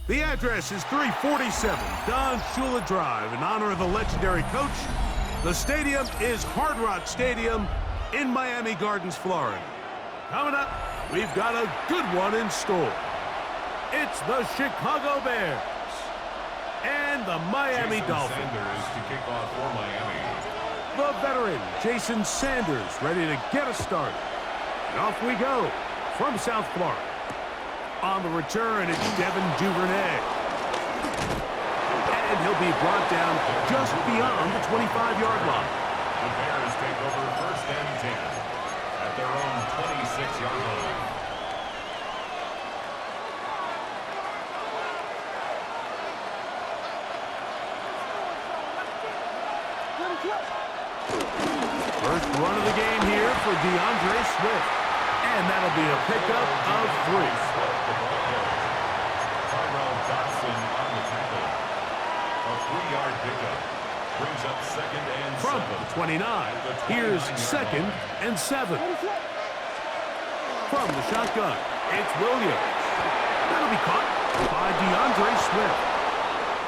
The address is 347 Don Shula Drive in honor of the legendary coach. The stadium is Hard Rock Stadium in Miami Gardens, Florida. Coming up, we've got a good one in store. It's the Chicago Bears and the Miami Dolphins. Sanders to kick off for Miami. The veteran Jason Sanders ready to get us started. And off we go from South Florida. On the return, it's Devin Duvernay. And he'll be brought down just beyond the 25-yard line. The Bears take over 1st and 10 at their own 26-yard line. First run of the game here for DeAndre Swift. And that'll be a pickup of 3. Tyrell Dodson on the tackle. A 3-yard pickup. Brings up 2nd and 7. From the 29, here's 2nd and 7. From the shotgun, it's Williams. That'll be caught by DeAndre Swift.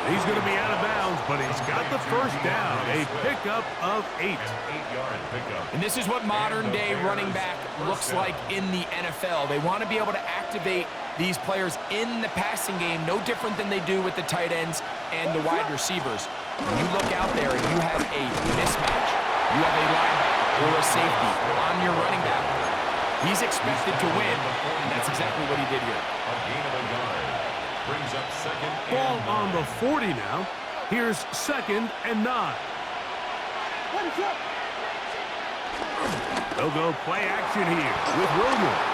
He's going to be out of bounds, but he's got the first down. A pickup of 8. 8-yard pickup. And this is what modern-day running back looks like in the NFL. They want to be able to activate these players in the passing game, no different than they do with the tight ends and the wide receivers. When you look out there and you have a mismatch, you have a linebacker or a safety on your running back, he's expected to win, and that's exactly what he did here. A gain of a yard. Brings up 2nd and Ball 9. on the 40 now. Here's 2nd and 9. They'll go play action here with Williams.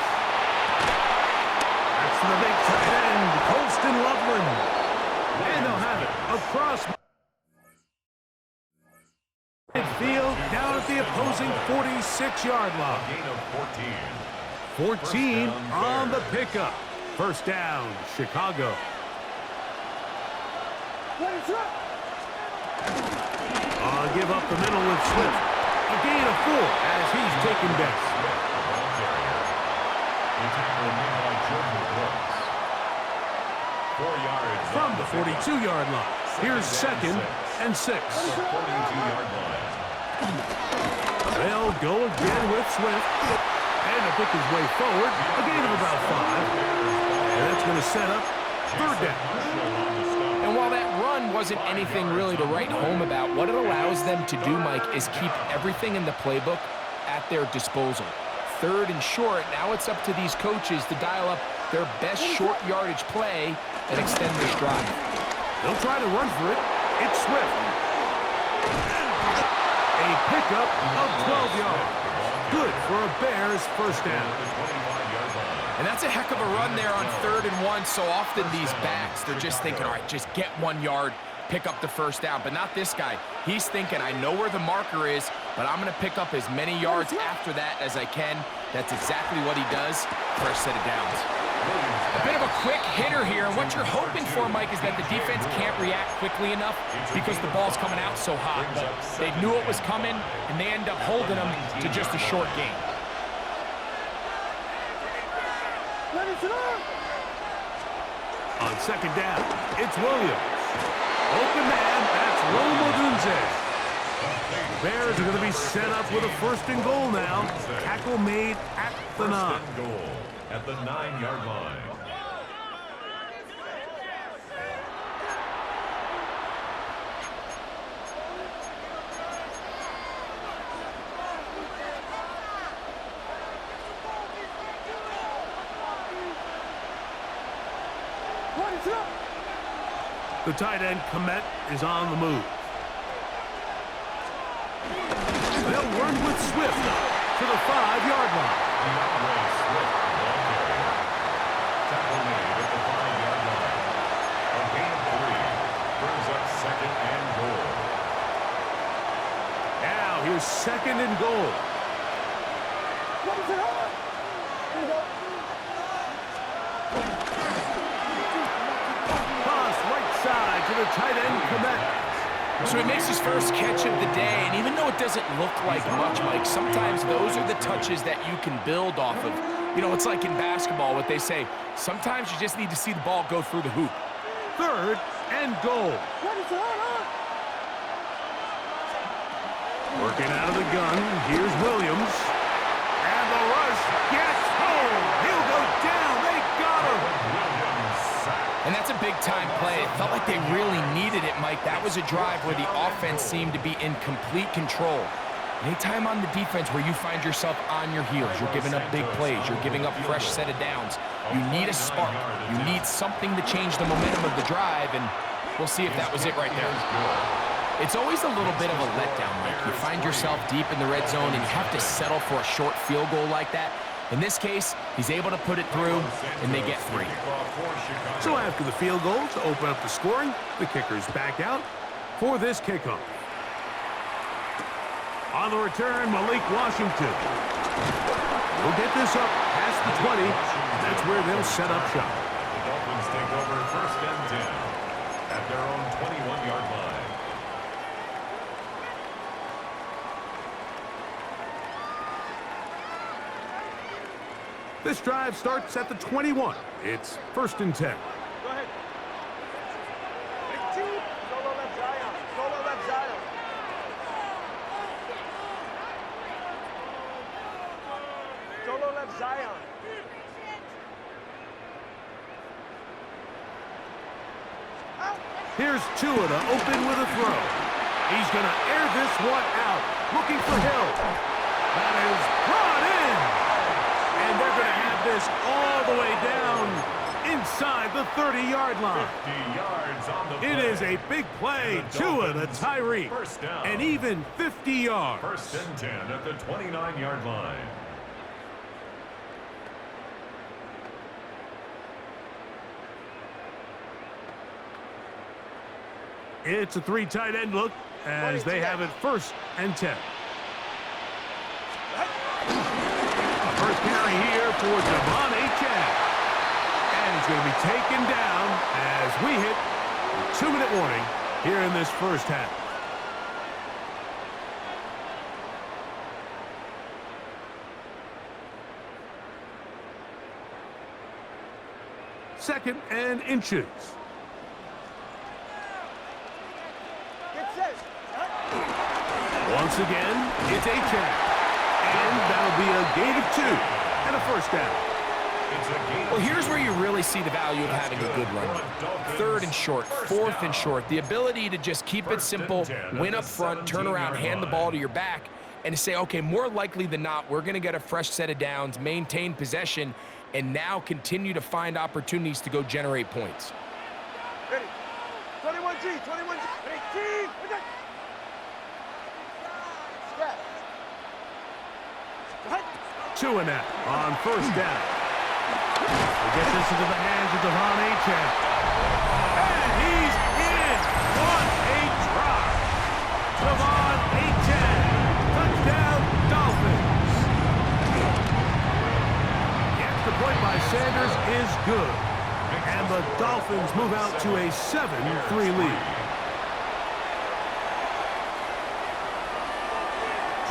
That's the big tight end, Colston Loveland. And they'll have it across midfield down at the opposing 46-yard line. Gain of 14. 14 on the pickup. First down, Chicago. Give up the middle with Swift. A gain of 4 as he's taken down. From the 42-yard line, here's 2nd and 6. 42-yard line. They'll go again with Swift. And to pick his way forward, a gain of about 5. And that's going to set up 3rd down. And while that run wasn't anything really to write home about, what it allows them to do, Mike, is keep everything in the playbook at their disposal. 3rd and short, now it's up to these coaches to dial up their best short yardage play and extend this drive. They'll try to run for it. It's Swift. A pickup of 12 yards. Good for a Bears first down. And that's a heck of a run there on 3rd and 1. So often these backs, they're just thinking, all right, just get 1 yard, pick up the first down. But not this guy. He's thinking, I know where the marker is, but I'm going to pick up as many yards after that as I can. That's exactly what he does. First set of downs. A bit of a quick hitter here. And what you're hoping for, Mike, is that the defense can't react quickly enough because the ball's coming out so hot. But they knew it was coming, and they end up holding them to just a short gain. On 2nd down, it's Williams. Open man, that's Roma Dunze. The Bears are going to be set up with a 1st and goal now. Tackle made at the 9. First and goal at the 9-yard line. The tight end, Komet, is on the move. They'll run with Swift to the 5-yard line. Tackle made at the 5-yard line. A gain of 3. Brings up 2nd and goal. Now here's 2nd and goal. To the tight end, Komet. So he makes his first catch of the day, and even though it doesn't look like much, Mike, sometimes those are the touches that you can build off of. You know, it's like in basketball, what they say, sometimes you just need to see the ball go through the hoop. 3rd and goal. Working out of the gun, here's Williams. And the rush gets home. He'll go down. They got him. And that's a big-time play. It felt like they really needed it, Mike. That was a drive where the offense seemed to be in complete control. Anytime on the defense where you find yourself on your heels, you're giving up big plays, you're giving up fresh set of downs, you need a spark. You need something to change the momentum of the drive, and we'll see if that was it right there. It's always a little bit of a letdown, Mike. You find yourself deep in the red zone, and you have to settle for a short field goal like that. In this case, he's able to put it through, and they get 3. So after the field goal to open up the scoring, the kicker's back out for this kickoff. On the return, Malik Washington. We'll get this up past the 20. That's where they'll set up shop. The Dolphins take over 1st and 10 at their own 21-yard line. This drive starts at the 21. It's 1st and 10. Go ahead. Big team. Solo left Zion. Solo left Zion. Solo left Zion. Here's Tua to open with a throw. He's going to air this one out. Looking for Hill. That is brought in. And they're going to have this all the way down inside the 30-yard line. 50 yards on the play. It is a big play. Tua to Tyreek. First down. And even 50 yards. 1st and 10 at the 29-yard line. It's a 3 tight end look as they have it 1st and 10. First carry here for Devon Achane. And he's going to be taken down as we hit the 2-minute warning here in this first half. Second and inches. Once again, it's Achane. And that'll be a gain of 2 and a 1st down. Well, here's where you really see the value of having a good run. 3rd and short, 4th and short. The ability to just keep it simple, win up front, turn around, hand the ball to your back, and to say, okay, more likely than not, we're going to get a fresh set of downs, maintain possession, and now continue to find opportunities to go generate points. Ready. 21G, 21G. Big team. Tua now on 1st down. We'll get this into the hands of Devon Achane. And he's in. What a try. Devon Achane. Touchdown, Dolphins. The extra point by Sanders is good. And the Dolphins move out to a 7-3 lead.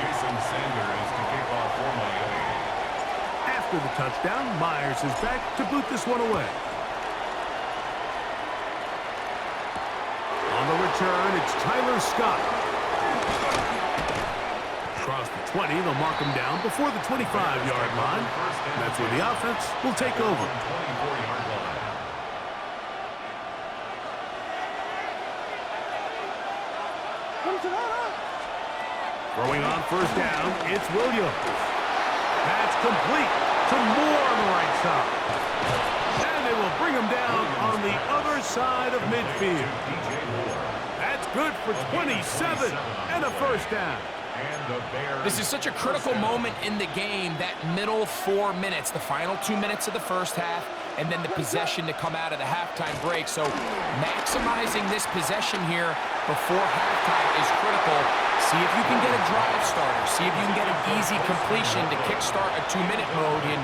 Jason Sanders to kick off for Miami. After the touchdown, Myers is back to boot this one away. On the return, it's Tyler Scott. Across the 20, they'll mark him down before the 25-yard line. And that's where the offense will take over. 24-yard line. Throwing on 1st down, it's Williams. That's complete to Moore on the right side. And they will bring him down on the other side of midfield. That's good for 27 and a 1st down. This is such a critical moment in the game, that middle 4 minutes, the final 2 minutes of the first half, and then the possession to come out of the halftime break. So maximizing this possession here before halftime is critical. See if you can get a drive starter. See if you can get an easy completion to kickstart a 2-minute mode. And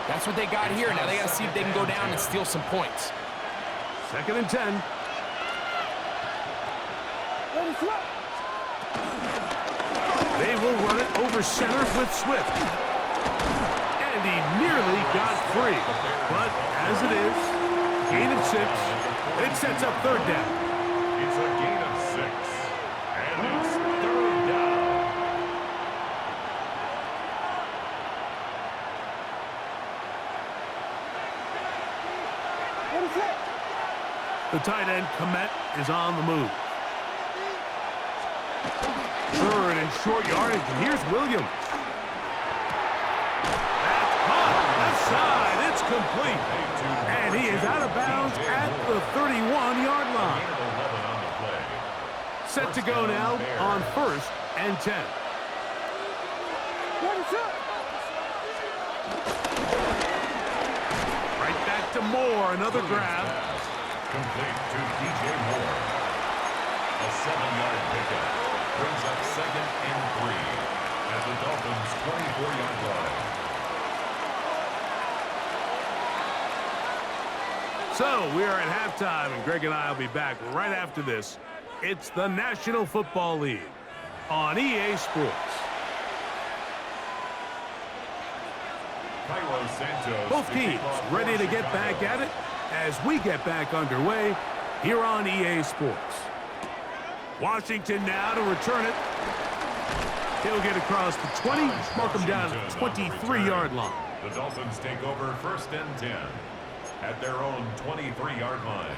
that's what they got here. Now they got to see if they can go down and steal some points. 2nd and 10. They will run it over center with Swift. And he nearly got free. But as it is, gain of 6 It sets up third down. It's a gain of 6. And it's third down. The tight end, Komet, is on the move. Third and short yardage, and here's Williams. That's caught. Left side, it's complete. And he is out of bounds at the 31-yard line. Set to go now on 1st and 10. Right back to Moore, another grab. Complete to DJ Moore. A 7-yard pickup brings up 2nd and 3 at the Dolphins' 24-yard line. So we are at halftime, and Greg and I will be back right after this. It's the National Football League on EA Sports. Both teams ready to get back at it as we get back underway here on EA Sports. Washington now to return it. He'll get across the 20, mark him down at the 23-yard line. The Dolphins take over 1st and 10 at their own 23-yard line.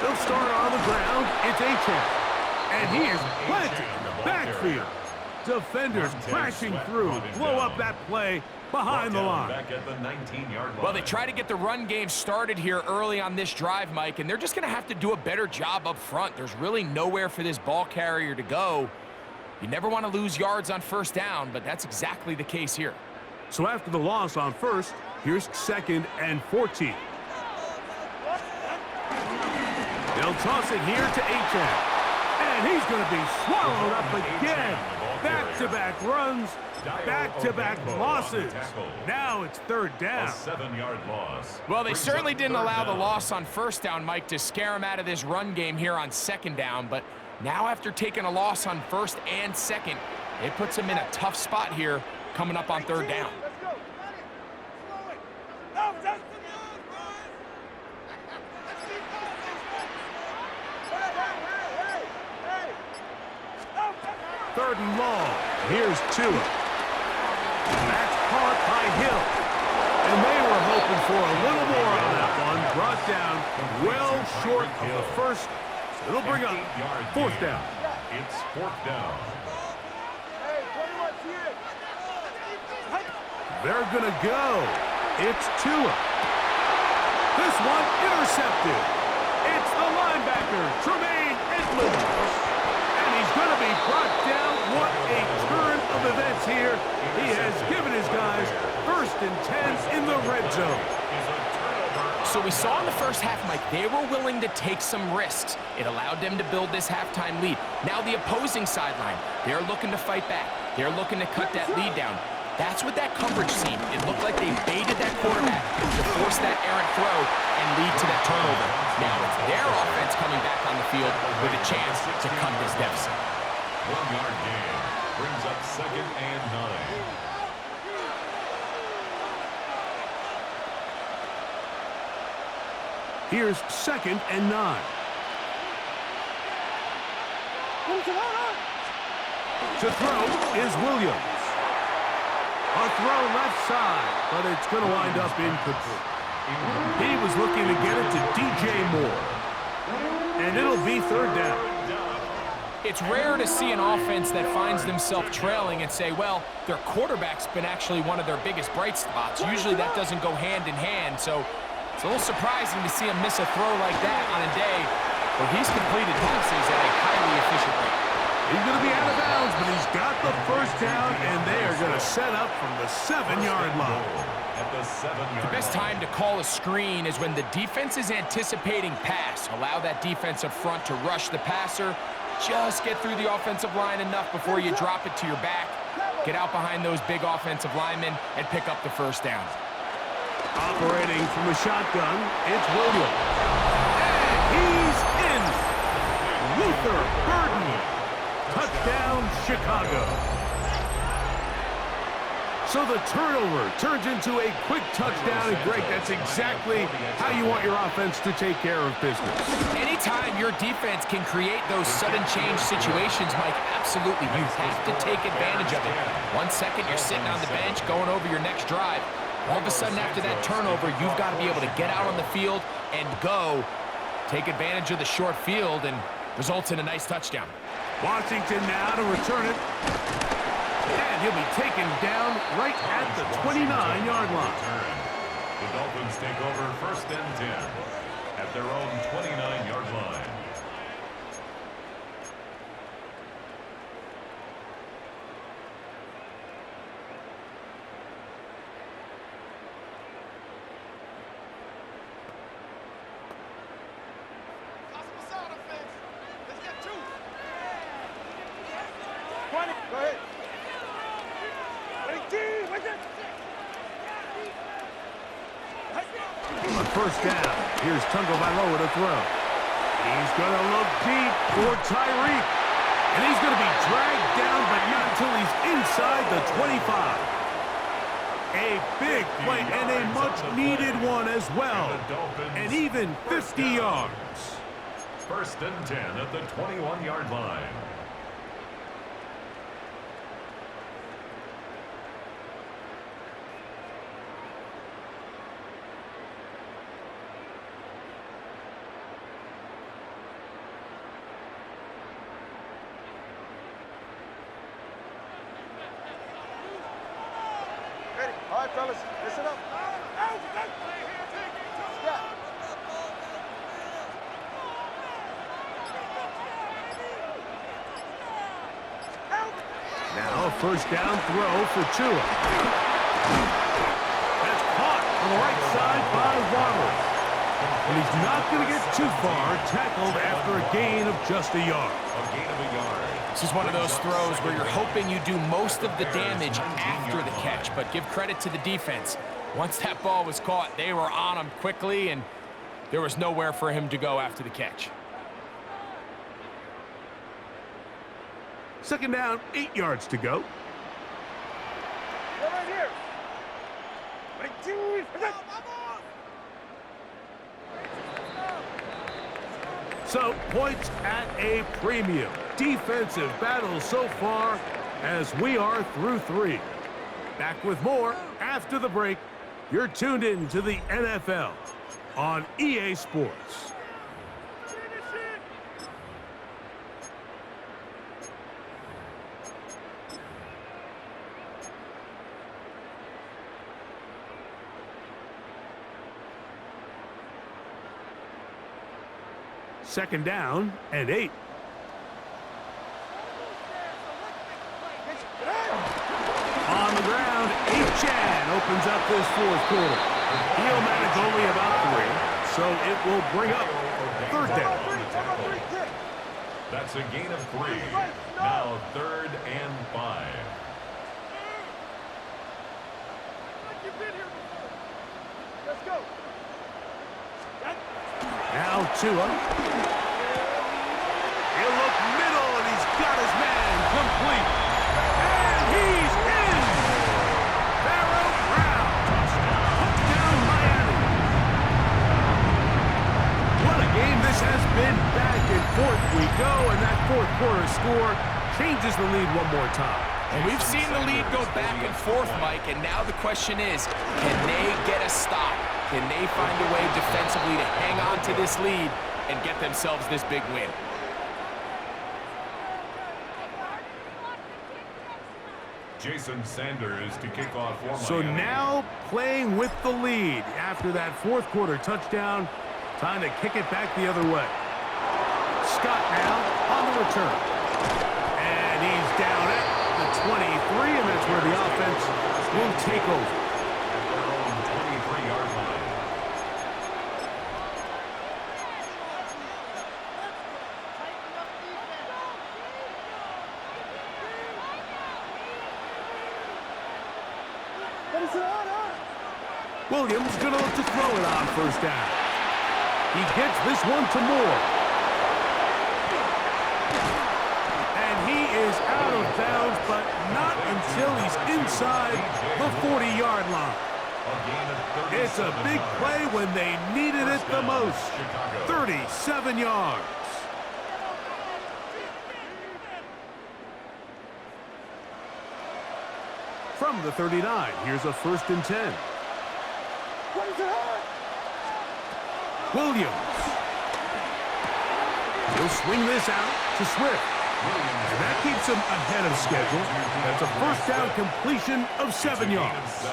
They'll start on the ground. It's H2H. And he is planted in the backfield. Defenders crashing through. Blow up that play behind the line. Back at the 19-yard line. Well, they try to get the run game started here early on this drive, Mike, and they're just going to have to do a better job up front. There's really nowhere for this ball carrier to go. You never want to lose yards on 1st down, but that's exactly the case here. So after the loss on 1st, here's 2nd and 14. They'll toss it here to H2H. And he's going to be swallowed up again. Back-to-back runs, back-to-back losses. Now it's 3rd down. A 7-yard loss. Well, they certainly didn't allow the loss on 1st down, Mike, to scare him out of this run game here on 2nd down. But now after taking a loss on 1st and 2nd, it puts him in a tough spot here coming up on 3rd down. Third and long. Here's Tua. That's caught by Hill. And they were hoping for a little more on that one. Brought down well short of the first. So it'll bring up 4th down. It's 4th down. They're going to go. It's Tua. This one intercepted. It's the linebacker, Tremaine Edmonds. And he's going to be brought down. What a turn of events here. He has given his guys 1st and 10 in the red zone. So we saw in the first half, Mike, they were willing to take some risks. It allowed them to build this halftime lead. Now the opposing sideline, they're looking to fight back. They're looking to cut that lead down. That's what that coverage seemed. It looked like they baited that quarterback to force that errant throw and lead to that turnover. Now it's their offense coming back on the field with a chance to cut this deficit. 1-yard gain brings up 2nd and 9. Here's 2nd and 9. To throw is Williams. A throw left side, but it's going to wind up incomplete. He was looking to get it to DJ Moore. And it'll be 3rd down. It's rare to see an offense that finds themselves trailing and say, well, their quarterback's been actually one of their biggest bright spots. Usually that doesn't go hand in hand, so it's a little surprising to see him miss a throw like that on a day where he's completed passes at a highly efficient rate. He's going to be out of bounds, but he's got the 1st down, and they are going to set up from the 7-yard line. The best time to call a screen is when the defense is anticipating pass. Allow that defensive front to rush the passer. Just get through the offensive line enough before you drop it to your back. Get out behind those big offensive linemen and pick up the 1st down. Operating from the shotgun, it's Williams. And He's in. Luther Burden. Touchdown, Chicago. So the turnover turns into a quick touchdown, and Greg, that's exactly how you want your offense to take care of business. Anytime your defense can create those sudden change situations, Mike, absolutely, you have to take advantage of it. 1 second, you're sitting on the bench, going over your next drive. All of a sudden, after that turnover, you've got to be able to get out on the field and go. Take advantage of the short field, and results in a nice touchdown. Washington now to return it. And he'll be taken down right at the 29-yard line. The Dolphins take over 1st and 10 at their own 29-yard line. Go ahead. On 1st down, here's Tagovailoa to throw. He's going to look deep for Tyreek. And he's going to be dragged down, but not until he's inside the 25. A big play and a much-needed one as well. And even 50 yards. 1st and 10 at the 21-yard line. Ready? All right, fellas, listen up. Yeah. Now a 1st down throw for Tua. That's caught on the right side by Waddle. And he's not going to get too far, tackled after a gain of just a yard. A gain of a yard. This is one of those throws where you're hoping you do most of the damage after the catch, but give credit to the defense. Once that ball was caught, they were on him quickly, and there was nowhere for him to go after the catch. 2nd down, 8 yards to go. Go right here. So, points at a premium. Defensive battle so far as we are through 3. Back with more after the break. You're tuned in to the NFL on EA Sports. Second down and 8. On the ground, H2H opens up this 4th quarter. He'll manage only about 3, so it will bring up 3rd down. That's a gain of 3. Now 3rd and 5. Let's go. Now Tua. He'll look middle, and he's got his man complete. And he's in! Pharaoh Brown. Touchdown, Miami. What a game this has been. Back and forth we go, and that 4th quarter score changes the lead one more time. And we've seen the lead go back and forth, Mike, and now the question is, can they get a stop? Can they find a way defensively to hang on to this lead and get themselves this big win? Jason Sanders to kick off for Miami. So now playing with the lead after that 4th quarter touchdown. Time to kick it back the other way. Scott now on the return. And he's down at the 23, and that's where the offense will take over. At their own 23-yard line. Williams going to look to throw it on 1st down. He gets this one to Moore. And he is out of bounds, but not until he's inside the 40-yard line. It's a big play when they needed it the most. 37 yards. From the 39, here's a 1st and 10. Williams. He'll swing this out to Swift. And that keeps him ahead of schedule. That's a 1st down completion of 7 yards.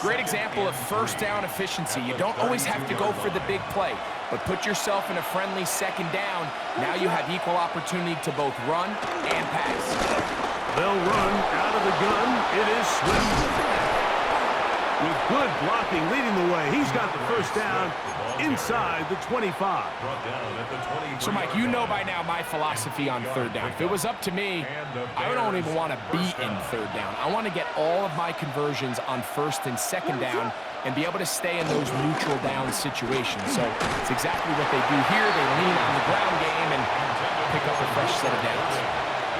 Great example of 1st down efficiency. You don't always have to go for the big play, but put yourself in a friendly 2nd down. Now you have equal opportunity to both run and pass. They'll run out of the gun. It is Swift. With good blocking leading the way, he's got the 1st down inside the 25. So, Mike, you know by now my philosophy on 3rd down. If it was up to me, I don't even want to be in 3rd down. I want to get all of my conversions on 1st and 2nd down and be able to stay in those neutral down situations. So it's exactly what they do here. They lean on the ground game and pick up a fresh set of downs.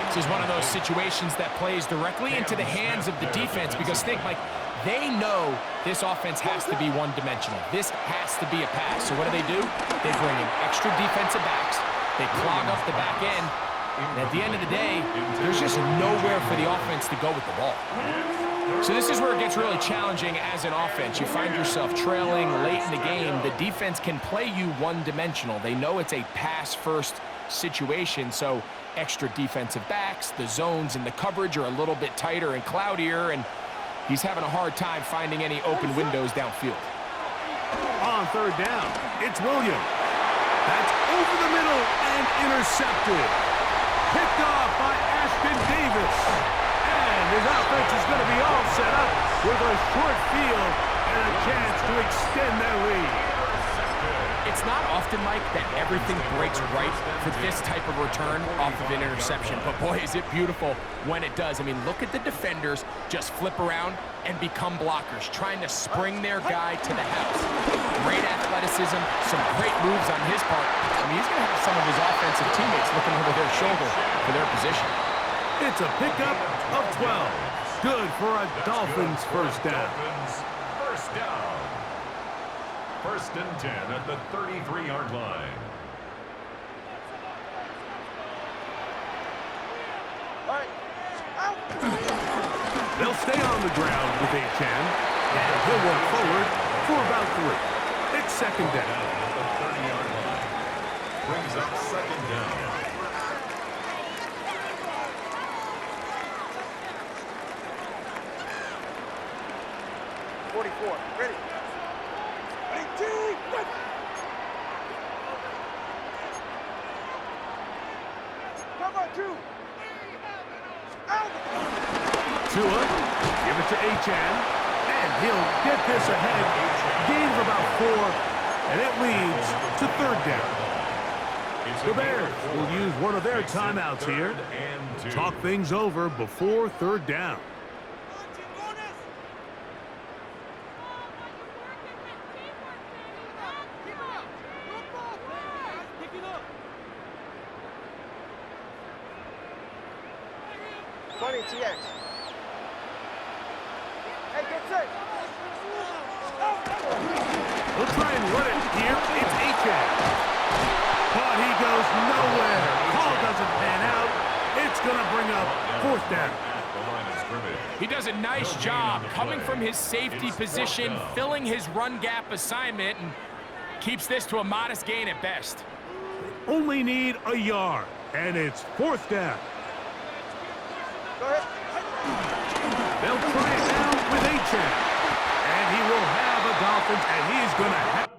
This is one of those situations that plays directly into the hands of the defense because think, Mike, they know this offense has to be one-dimensional. This has to be a pass. So what do? They bring in extra defensive backs. They clog up the back end. And at the end of the day, there's just nowhere for the offense to go with the ball. So this is where it gets really challenging as an offense. You find yourself trailing late in the game. The defense can play you one-dimensional. They know it's a pass-first situation, so extra defensive backs, the zones and the coverage are a little bit tighter and cloudier, and he's having a hard time finding any open windows downfield. On 3rd down, it's Williams. That's over the middle and intercepted. Picked off by Ashton Davis. And his offense is going to be all set up with a short field and a chance to extend their lead. It's not often, Mike, that everything breaks right for this type of return off of an interception. But, boy, is it beautiful when it does. I mean, look at the defenders just flip around and become blockers, trying to spring their guy to the house. Great athleticism, some great moves on his part. I mean, he's going to have some of his offensive teammates looking over their shoulder for their position. It's a pickup of 12. Good for a Dolphins 1st down. 1st down. 1st and 10 at the 33-yard line. They'll stay on the ground with H2H, and he'll work forward for about 3. It's 2nd down. At the 30-yard line. Brings up 2nd down. Ready. Tua, give it to H2H, and he'll get this ahead. Gain of about 4, and it leads to 3rd down. The Bears will use one of their timeouts here. Talk things over before 3rd down. TX. Hey, get set. We'll try and run it here. It's H2H. But he goes nowhere. Call doesn't pan out. It's going to bring up 4th down. He does a nice job coming from his safety position, filling his run gap assignment, and keeps this to a modest gain at best. Only need a yard, and it's 4th down. Go ahead. They'll try it now with H2H. And he will have a Dolphins, and he's going to have...